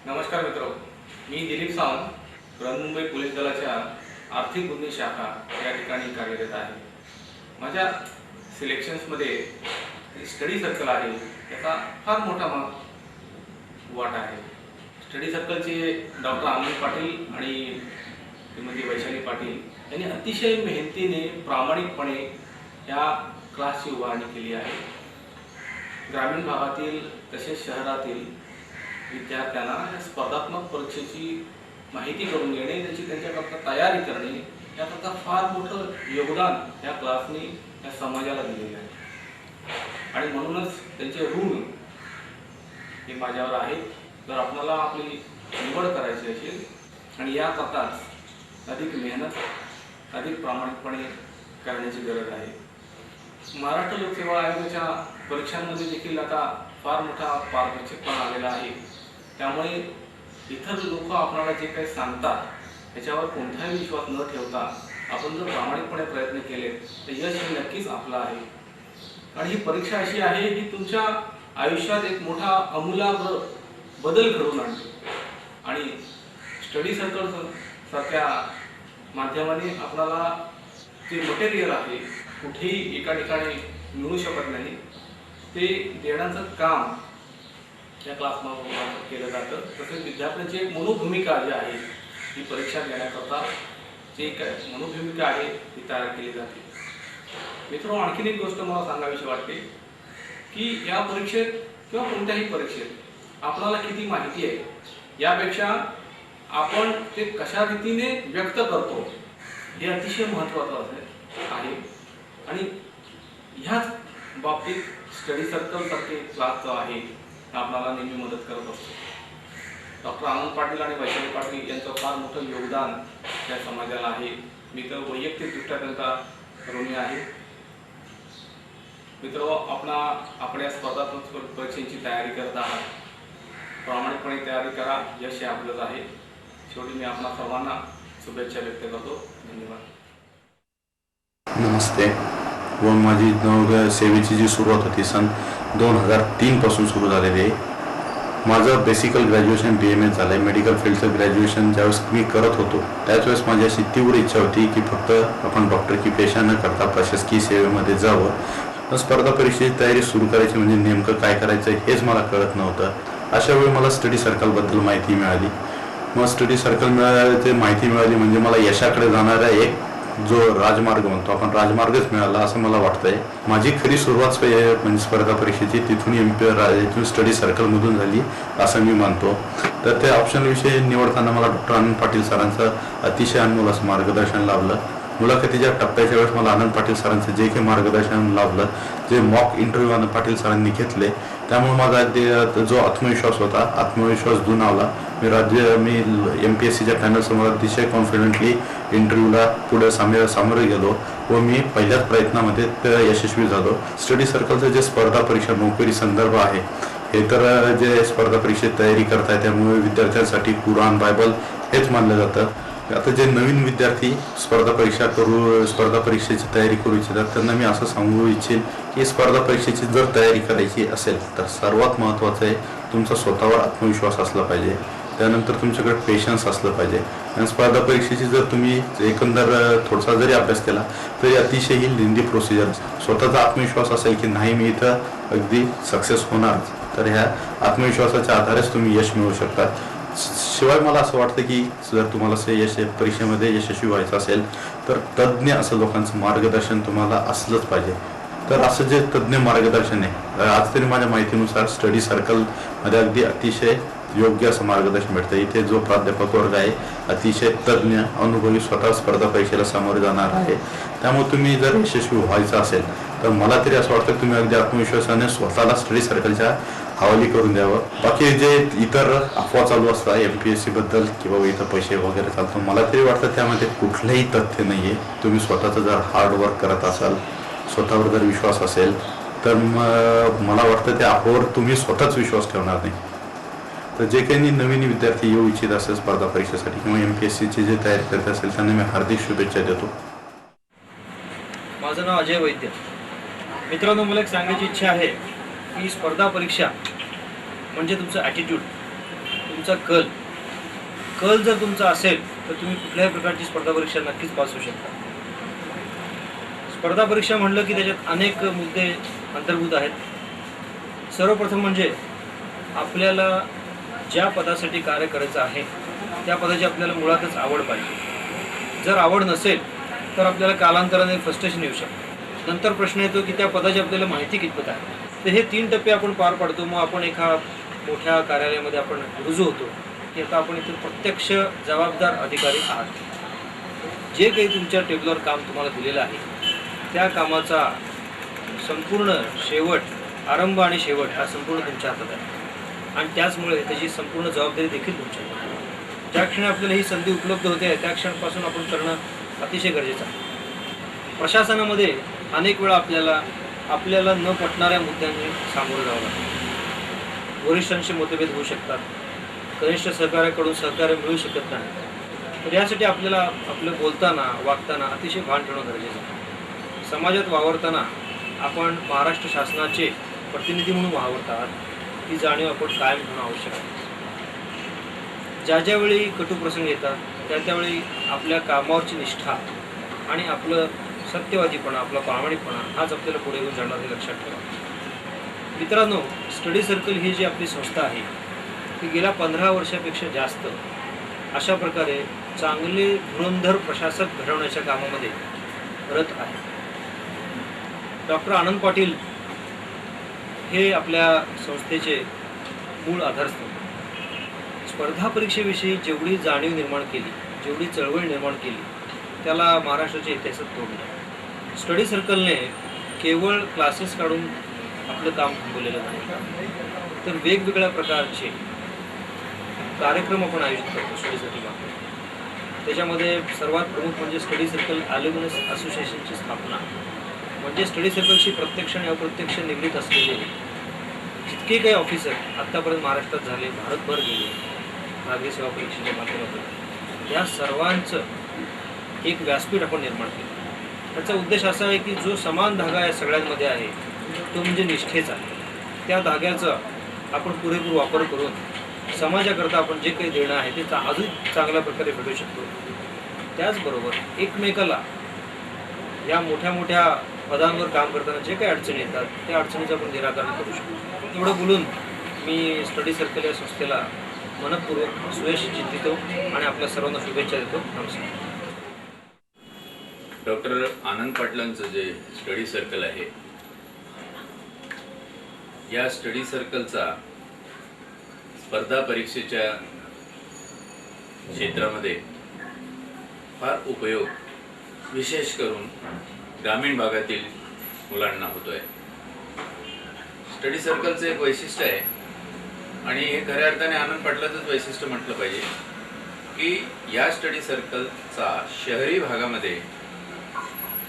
नमस्कार मित्र, मी दिलीप सावंत, बृहन्मुंबई पोलीस दलाच्या आर्थिक गुन्हे शाखा या ठिकाणी कार्यरत आहे। माझ्या सिलेक्शन्समध्ये स्टडी सर्कल आहे त्याचा फार मोठा वाटा आहे। स्टडी सर्कलचे डॉक्टर आनंद पाटील आणि श्रीमती वैशाली पाटील यांनी अतिशय मेहनतीने प्रामाणिकपणे या क्लासची उभारणी केली आहे। ग्रामीण भागातील तसेच शहरातील विद्यार्थ्यांना स्पर्धात्मक परीक्षेची माहिती करून देणे, त्यांच्याकरता तयारी करणे याकरता फार मोठं योगदान या क्लासने या समाजाला दिलेलं आहे आणि म्हणूनच त्यांचे ऋण हे माझ्यावर आहे। जर आपल्याला आपली निवड करायची असेल आणि याकरताच अधिक मेहनत, अधिक प्रामाणिकपणे करण्याची गरज आहे। महाराष्ट्र लोकसेवा आयोगाच्या परीक्षांमध्ये देखील आता फार मोठा पारदर्शकपणा आलेला आहे। त्यामुळे इतर लोक आपल्याला जे काही सांगतात त्याच्यावर कोणताही विश्वास न ठेवता आपण जर प्रामाणिकपणे प्रयत्न केले तर यश हे नक्कीच आपलं आहे। आणि ही परीक्षा अशी आहे की तुमच्या आयुष्यात एक मोठा आमूलाग्र बदल घडवून आणते आणि स्टडी सर्कल सारख्या माध्यमाने आपल्याला जे मटेरियल आहे कुठेही एका ठिकाणी मिळू शकत नाही, ते देण्याचं काम या क्लासमध्ये केलं जातं। तसेच विद्यार्थ्यांची एक मनोभूमिका जी आहे ही परीक्षा देण्याकरता जी एक मनोभूमिका आहे ती तयार केली जाते। मित्रांनो, आणखीन एक गोष्ट मला सांगावीशी वाटते की या परीक्षेत किंवा कोणत्याही परीक्षेत आपल्याला किती माहिती आहे यापेक्षा आपण ते कशा रीतीने व्यक्त करतो हे अतिशय महत्त्वाचं आहे। आणि ह्याच बाबतीत स्टडी सर्कल सारखे क्लास जो आहे आपल्याला नेहमी मदत करत असतो। डॉक्टर आनंद पाटील आणि वैशाली पाटील यांचं फार मोठं योगदान या समाजाला आहे। मी तर वैयक्तिकदृष्ट्या त्यांचा ऋणी आहे। मित्र, आपण या स्पर्धात्मक परीक्षेची तयारी करत आहात, प्रामाणिकपणे तयारी करा, यश हे आपलंच आहे। शेवटी मी आपणा सर्वांना शुभेच्छा व्यक्त करतो। धन्यवाद। नमस्ते। व माझी सेवेची जी सुरुवात होती सन 2003 पासून सुरू झालेली आहे। माझं बेसिकल ग्रॅज्युएशन BMS झालं आहे। मेडिकल फील्डचं ग्रॅज्युएशन ज्यावेळेस मी करत होतो त्याच वेळेस माझी अशी तीव्र इच्छा होती की फक्त आपण डॉक्टर की पेशा न करता प्रशासकीय सेवेमध्ये जावं। स्पर्धा परीक्षेची तयारी सुरू करायची म्हणजे नेमकं काय करायचं हेच मला कळत नव्हतं। अशा वेळी मला स्टडी सर्कलबद्दल माहिती मिळाली। मग स्टडी सर्कल माहिती मिळाली म्हणजे मला यशाकडे जाणारा एक जो राजमार्ग म्हणतो आपण राजमार्गच मिळाला असं मला वाटतंय। माझी खरी सुरुवात म्हणजे स्पर्धा परीक्षेची तिथून स्टडी सर्कलमधून झाली असं मी मानतो। तर त्या ऑप्शनल विषयी निवडताना मला डॉक्टर आनंद पाटील सरांचं अतिशय अनमोल असं मार्गदर्शन लाभलं। मुलाखतीच्या टप्प्याच्या वेळेस मला आनंद पाटील सरांचं जे काही मार्गदर्शन लाभलं, जे मॉक इंटरव्ह्यू आनंद पाटील सरांनी घेतले, त्यामुळे माझा जो आत्मविश्वास होता आत्मविश्वास दुणावला। मी MPSCच्या पॅनलसमोर अतिशय कॉन्फिडेंटली इंटरव्ह्यूला पुढे सामोरे गेलो व मी पहिल्याच प्रयत्नामध्ये यशस्वी झालो। स्टडी सर्कलचं जे स्पर्धा परीक्षा नोकरी संदर्भ आहे हे तर जे स्पर्धा परीक्षेत तयारी करताय त्यामुळे विद्यार्थ्यांसाठी कुराण बायबल हेच मानलं जातं। आता जे नवीन विद्यार्थी स्पर्धा परीक्षेची तयारी करू इच्छितात त्यांना मी असं सांगू इच्छेन की स्पर्धा परीक्षेची जर तयारी करायची असेल तर सर्वात महत्त्वाचं आहे तुमचा स्वतःवर आत्मविश्वास असला पाहिजे, त्यानंतर तुमच्याकडे पेशन्स असलं पाहिजे। आणि स्पर्धा परीक्षेची जर तुम्ही एकंदर थोडासा जरी अभ्यास केला तरी अतिशय ही लेंदी प्रोसिजर, स्वतःचा आत्मविश्वास असेल की नाही मी इथं अगदी सक्सेस होणार, तर ह्या आत्मविश्वासाच्या आधारेच तुम्ही यश मिळवू शकता। शिवाय मला असं वाटतं की जर तुम्हाला परीक्षेमध्ये यशस्वी व्हायचं असेल तर तज्ज्ञ असं लोकांचं मार्गदर्शन तुम्हाला असलंच पाहिजे। तर असं जे तज्ज्ञ मार्गदर्शन आहे आज तरी माझ्या माहितीनुसार स्टडी सर्कलमध्ये अगदी अतिशय योग्य असं मार्गदर्शन भेटतं। इथे जो प्राध्यापक वर्ग आहे अतिशय तज्ज्ञ अनुभवी स्वतः स्पर्धा परीक्षेला सामोरे जाणार आहे। त्यामुळे तुम्ही जर यशस्वी व्हायचं असेल तर मला तरी असं वाटतं तुम्ही अगदी आत्मविश्वासाने स्वतःला स्टडी सर्कलच्या हवाली करून द्यावं। बाकी जे इतर अफवा चालू असतात MPSC बद्दल किंवा इथं पैसे वगैरे चालतो, मला तरी वाटतं त्यामध्ये कुठलंही तथ्य नाहीये। तुम्ही स्वतःचं जर हार्डवर्क करत असाल, स्वतःवर जर विश्वास असेल तर मला वाटतं त्या अफवावर तुम्ही स्वतःच विश्वास ठेवणार नाही। तर जे काही नवीन विद्यार्थी येऊ इच्छित असेल स्पर्धा परीक्षेसाठी किंवा MPSCची जे तयारी करत असेल त्यांना मी हार्दिक शुभेच्छा देतो। माझं नाव अजय वैद्य। मित्रांनो, मला एक सांगायची इच्छा आहे की स्पर्धा परीक्षा म्हणजे तुमचं ॲटिट्यूड, तुमचा कल जर तुमचा असेल तर तुम्ही कुठल्याही प्रकारची स्पर्धा परीक्षा नक्कीच पास होऊ शकता. स्पर्धा परीक्षा म्हणलं की त्याच्यात अनेक मुद्दे अंतर्भूत आहेत. सर्वप्रथम म्हणजे आपल्याला ज्या पदासाठी कार्य करायचं आहे त्या पदाची आपल्याला मुळातच आवड पाहिजे. जर आवड नसेल तर आपल्याला कालांतराने फ्रस्ट्रेशन येऊ शकतं. नंतर प्रश्न येतो की त्या पदाची आपल्याला माहिती कितपत आहे. तर हे 3 टप्पे आपण पार पाडतो. मग आपण एका मोठ्या कार्यालयामध्ये आपण रुजू होतो की आता आपण इथे प्रत्यक्ष जबाबदार अधिकारी आहात. जे काही तुमच्या टेबलवर काम तुम्हाला दिलेलं आहे त्या कामाचा संपूर्ण शेवट, आरंभ आणि शेवट हा संपूर्ण तुमच्या हातात आहे आणि त्याचमुळे त्याची संपूर्ण जबाबदारी देखील तुमच्याकडे आहे. ज्या क्षणी आपल्याला ही संधी उपलब्ध होते त्या क्षणापासून आपण करणं अतिशय गरजेचं आहे. प्रशासनामध्ये अनेक वेळा आपल्याला न पटणाऱ्या मुद्द्यांनी सामोरं जावं लागतं. वरिष्ठांशी मतभेद होऊ शकतात. कनिष्ठ सहकार्याकडून सहकार्य मिळू शकत नाही. तर यासाठी आपल्याला आपलं बोलताना वागताना अतिशय भान ठेवणं गरजेचं आहे. समाजात वावरताना आपण महाराष्ट्र शासनाचे प्रतिनिधी म्हणून वावरत आहात ही जाणीव आपण कायम ठेवणं आवश्यक आहे. ज्यावेळी कटुप्रसंग येतात त्यावेळी आपल्या कामावरची निष्ठा आणि आपलं सत्यवादीपणा, आपला प्रामाणिकपणा हाच आपल्याला पुढे घेऊन जाणार हे लक्षात ठेवा. मित्रांनो, स्टडी सर्कल ही जी आपली संस्था आहे ती गेल्या 15 वर्षापेक्षा जास्त अशा प्रकारे चांगले धुरंधर प्रशासक घडवण्याच्या कामामध्ये रत आहे. डॉक्टर आनंद पाटील हे आपल्या संस्थेचे मूळ आधारस्तंभ. स्पर्धा परीक्षेविषयी जेवढी जाणीव निर्माण केली, जेवढी चळवळ निर्माण केली त्याला महाराष्ट्राच्या इतिहासात तोड नाही. स्टडी सर्कलने केवळ क्लासेस काढून आपलं काम थांबवलेलं नाही, तर वेगवेगळ्या प्रकारचे कार्यक्रम आपण आयोजित करतो स्टडी सर्कलमार्फत. त्याच्यामध्ये सर्वात प्रमुख म्हणजे स्टडी सर्कल ॲल्युमिनस असोसिएशनची स्थापना. म्हणजे स्टडी सर्कलशी प्रत्यक्ष आणि अप्रत्यक्ष निगडीत असलेले जितके काही ऑफिसर आत्तापर्यंत महाराष्ट्रात झाले, भारतभर गेले नागरी सेवा परीक्षेच्या माध्यमातून, या सर्वांचं एक व्यासपीठ आपण निर्माण केलं. त्याचा उद्देश असा आहे की जो समान धागा या सगळ्यांमध्ये आहे तो म्हणजे निष्ठेचा. त्या धाग्याचा आपण पुरेपूर वापर करून समाजाकरता आपण जे काही देणं आहे ते अजून चांगल्या प्रकारे भेटू शकतो. त्याचबरोबर एकमेकाला या मोठ्या मोठ्या पदांवर काम करताना जे काही अडचणी येतात त्या अडचणीचं आपण निराकरण करू शकतो. एवढं बोलून मी स्टडी सर्कल या संस्थेला मनपूर्वक सुयश चिंतितो आणि आपल्या सर्वांना शुभेच्छा देतो. नमस्कार. डॉक्टर आनंद पाटलांचं जे स्टडी सर्कल आहे या स्टडी सर्कलचा स्पर्धा परीक्षेच्या क्षेत्रामध्ये फार उपयोग विशेष करून ग्रामीण भागातील मुलांना होतो आहे. स्टडी सर्कलचं एक वैशिष्ट्य आहे आणि हे खऱ्या अर्थाने आनंद पाटलाचंच वैशिष्ट्य म्हटलं पाहिजे की या स्टडी सर्कलचा शहरी भागामध्ये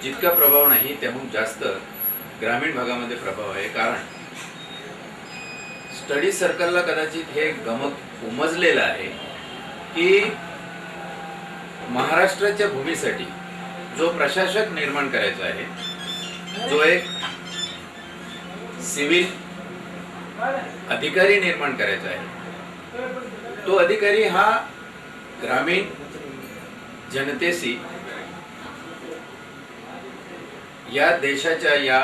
जितका प्रभाव नाही त्याहून जास्त ग्रामीण भागामध्ये प्रभाव आहे. कारण स्टडी सर्कलला कदाचित हे गमक उमजलेलं आहे की महाराष्ट्राच्या भूमीसाठी जो प्रशासक निर्माण करायचा आहे, जो एक सिव्हिल अधिकारी निर्माण करायचा आहे, तो अधिकारी हा ग्रामीण जनतेशी, या देशाच्या, या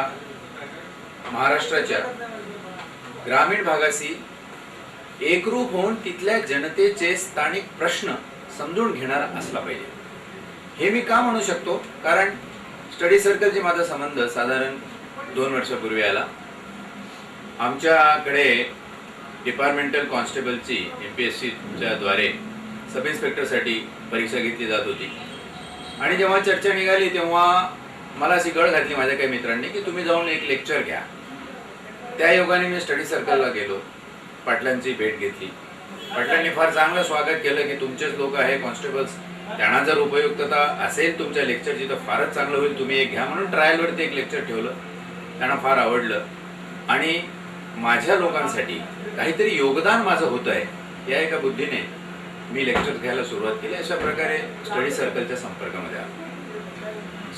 महाराष्ट्राच्या ग्रामीण भागाशी एकरूप होऊन तिथल्या जनतेचे स्थानिक प्रश्न समजून घेणारा असला पाहिजे. हे मी का म्हणू शकतो? कारण स्टडी सर्कलचे माझा संबंध साधारण 2 वर्षापूर्वी आला. आमच्याकडे डिपार्टमेंटल कॉन्स्टेबलची MPSCच्या द्वारे सब इन्स्पेक्टरसाठी परीक्षा घेतली जात होती आणि जेव्हा चर्चा निघाली तेव्हा मला अशी गळ घातली माझ्या काही मित्रांनी की तुम्ही जाऊन एक लेक्चर घ्या. त्या योगाने मी स्टडी सर्कलला गेलो, पाटलांची भेट घेतली. पाटलांनी फार चांगलं स्वागत केलं की तुमचेच लोक आहे कॉन्स्टेबल्स, त्यांना जर उपयुक्तता असेल तुमच्या लेक्चरची तर फारच चांगलं होईल, तुम्ही एक घ्या. म्हणून ट्रायलवरती एक लेक्चर ठेवलं. त्यांना फार आवडलं आणि माझ्या लोकांसाठी काहीतरी योगदान माझं होतं आहे या एका बुद्धीने मी लेक्चर घ्यायला सुरुवात केली. अशा प्रकारे स्टडी सर्कलच्या संपर्कामध्ये आलो.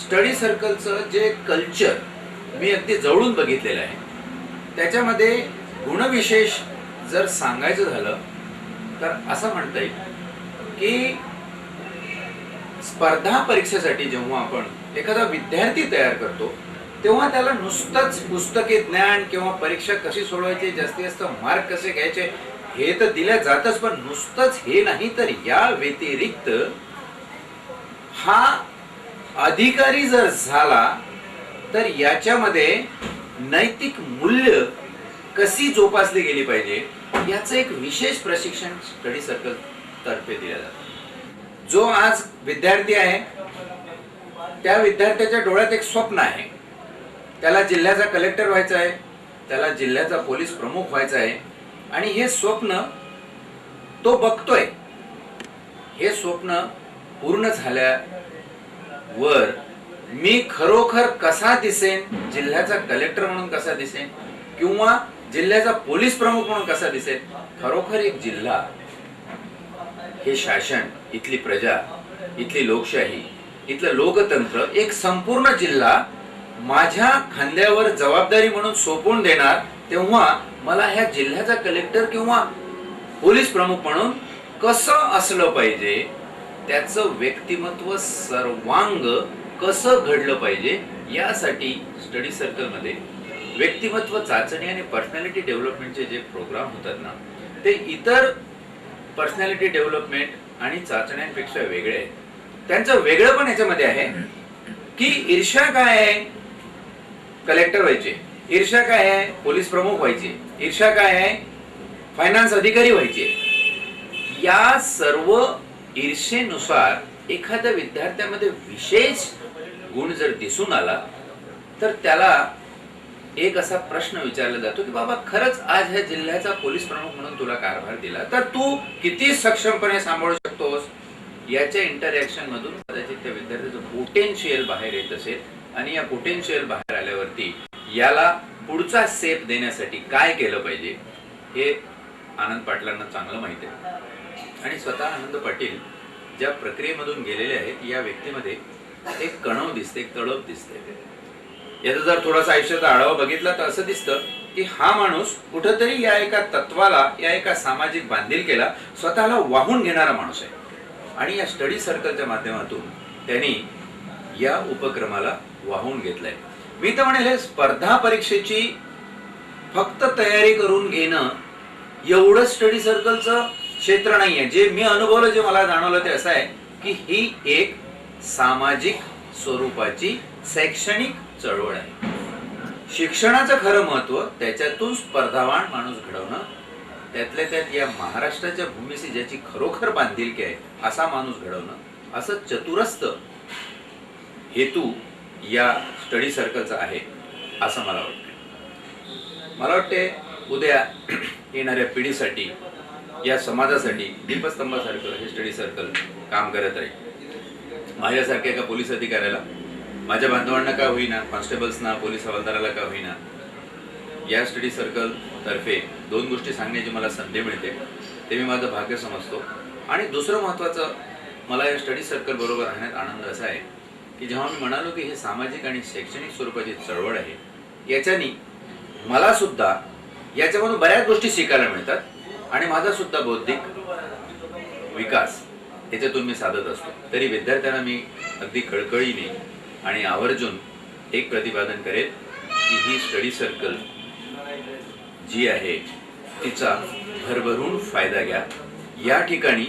स्टडी सर्कलचं जे कल्चर मी अगदी जवळून बघितलेलं आहे त्याच्यामध्ये गुणविशेष जर सांगायचं झालं तर असं म्हणता येईल की स्पर्धा परीक्षेसाठी जेव्हा आपण एखादा विद्यार्थी तयार करतो तेव्हा त्याला नुसतंच पुस्तकी ज्ञान किंवा परीक्षा कशी सोडवायची, जास्तीत जास्त मार्क कसे घ्यायचे हे तर दिल्या जातच, पण नुसतंच हे नाही तर या व्यतिरिक्त हा अधिकारी जर झाला तर याच्यामध्ये नैतिक मूल्य कशी जोपासली गेली पाहिजे याचं एक विशेष प्रशिक्षण स्टडी सर्कल तर्फे दिलं जातं. जो आज विद्यार्थी आहे त्या विद्यार्थ्याच्या डोळ्यात एक स्वप्न आहे, त्याला जिल्ह्याचा कलेक्टर व्हायचा आहे, त्याला जिल्ह्याचा पोलीस प्रमुख व्हायचा आहे आणि हे स्वप्न तो बघतोय. हे स्वप्न पूर्ण झाल्यावर मी खरोखर कसा दिसेन, जिल्ह्याचा कलेक्टर म्हणून कसा दिसेन किंवा जिल्ह्याचा पोलीस प्रमुख म्हणून कसा दिसेल, खरोखर एक जिल्हा, हे शासन, इथली प्रजा, इथली लोकशाही, इथलं लोकतंत्र, एक संपूर्ण जिल्हा माझ्या खांद्यावर जबाबदारी म्हणून सोपवून देणार, तेव्हा मला ह्या जिल्ह्याचा कलेक्टर किंवा पोलीस प्रमुख म्हणून कसं असलं पाहिजे, त्याचं व्यक्तिमत्व सर्वांग कसं घडलं पाहिजे यासाठी स्टडी सर्कलमध्ये व्यक्तिमत्व चाचणी आणि पर्सनॅलिटी डेव्हलपमेंटचे जे प्रोग्राम होतात ना, ते इतर पर्सनॅलिटी डेव्हलपमेंट आणि चाचण्यांपेक्षा वेगळे आहेत. त्यांचं वेगळं पण याच्यामध्ये आहे की ईर्ष्या काय आहे, कलेक्टर व्हायचे, ईर्ष्या काय आहे, पोलीस प्रमुख व्हायचे, ईर्ष्या काय आहे, फायनान्स अधिकारी व्हायचे. या सर्व ईर्षेनुसार एखाद्या विद्यार्थ्यामध्ये विशेष गुण जर दिसून आला तर त्याला एक असा प्रश्न विचारला जातो की बाबा खरंच आज ह्या जिल्ह्याचा पोलीस प्रमुख म्हणून तुला कारभार दिला तर तू किती सक्षमपणे सांभाळू शकतोस. याच्या इंटरॅक्शन मधून कदाचित त्या विद्यार्थ्याचं पोटेन्शियल बाहेर येत असेल आणि या पोटेन्शियल बाहेर आल्यावरती याला पुढचा स्टेप देण्यासाठी काय केलं पाहिजे हे आनंद पाटलांना चांगलं माहिती आहे. आणि स्वतः आनंद पाटील ज्या प्रक्रियेमधून गेलेले आहेत या व्यक्तीमध्ये एक कणव दिसते, एक तळप दिसते. याचा जर थोडासा आयुष्याचा आढावा बघितला तर असं दिसतं की हा माणूस कुठंतरी या एका तत्वाला, या एका सामाजिक बांधिलकीला स्वतःला वाहून घेणारा माणूस आहे. आणि या स्टडी सर्कलच्या माध्यमातून त्यांनी या उपक्रमाला वाहून घेतलंय. मी तर म्हणेल हे स्पर्धा परीक्षेची फक्त तयारी करून घेणं एवढं स्टडी सर्कलचं क्षेत्र नाहीये. जे मी अनुभवलं, जे मला जाणवलं ते असं आहे की ही एक सामाजिक स्वरूपाची शैक्षणिक चळवळ आहे. शिक्षणाचं खरं महत्व त्याच्यातून स्पर्धावान माणूस घडवणं, त्यातल्या त्यात या महाराष्ट्राच्या भूमीशी ज्याची खरोखर बांधिलकी आहे असा माणूस घडवणं, असं चतुरस्थ हेतू या स्टडी सर्कलचा आहे असं मला वाटतं. मला वाटते उद्या येणाऱ्या पिढीसाठी, या समाजासाठी दीपस्तंभासारखं हे स्टडी सर्कल काम करत राहील. माझ्यासारख्या एका पोलीस अधिकाऱ्याला, माझ्या बांधवांना का होईना, कॉन्स्टेबल्सना, पोलीस हवालदाराला का होईना, या स्टडी सर्कल तर्फे दोन गोष्टी सांगण्याची मला संधी मिळते, ते मी माझं भाग्य समजतो. आणि दुसरं महत्त्वाचं, मला या स्टडी सर्कल बरोबर राहण्यात आनंद असा आहे की जेव्हा मी म्हणालो की हे सामाजिक आणि शैक्षणिक स्वरूपाची चळवळ आहे, याच्यानी मला सुद्धा याच्यामधून बऱ्याच गोष्टी शिकायला मिळतात आणि माझा सुद्धा बौद्धिक विकास याच्यातून मी साधत असतो. तरी विद्यार्थ्यांना मी अगदी कळकळीने आणि आवर्जून एक प्रतिपादन करेल की ही स्टडी सर्कल जी आहे तिचा भरभरून फायदा घ्या. या ठिकाणी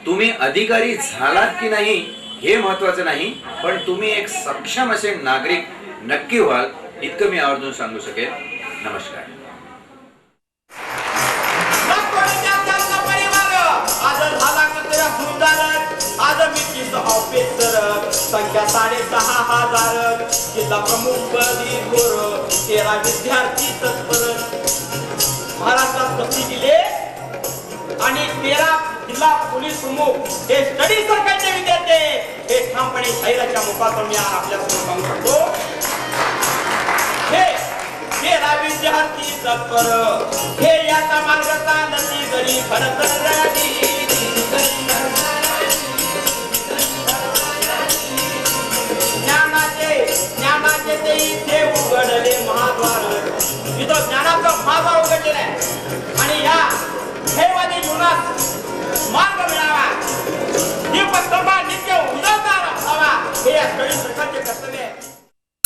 तुम्ही अधिकारी झालात की नाही हे महत्वाचं नाही, पण तुम्ही एक सक्षम असे नागरिक नक्की व्हाल इतकं मी आवर्जून सांगू शकेल. नमस्कार. संख्या 6,500 जिल्हा प्रमुख पदी घोर 13 विद्यार्थी तत्पर. महाराष्ट्रात 35 जिल्हे आणि 13 जिल्हा पोलीस प्रमुख हे स्टडी सर्कलचे विद्यार्थी हे ठामपणे शहराच्या मुखातून मी आपल्यासमोर सांगू शकतो. हे 13 विद्यार्थी तत्पर, हे याचा मार्ग चालती घरी भरत ज्ञानाचे ते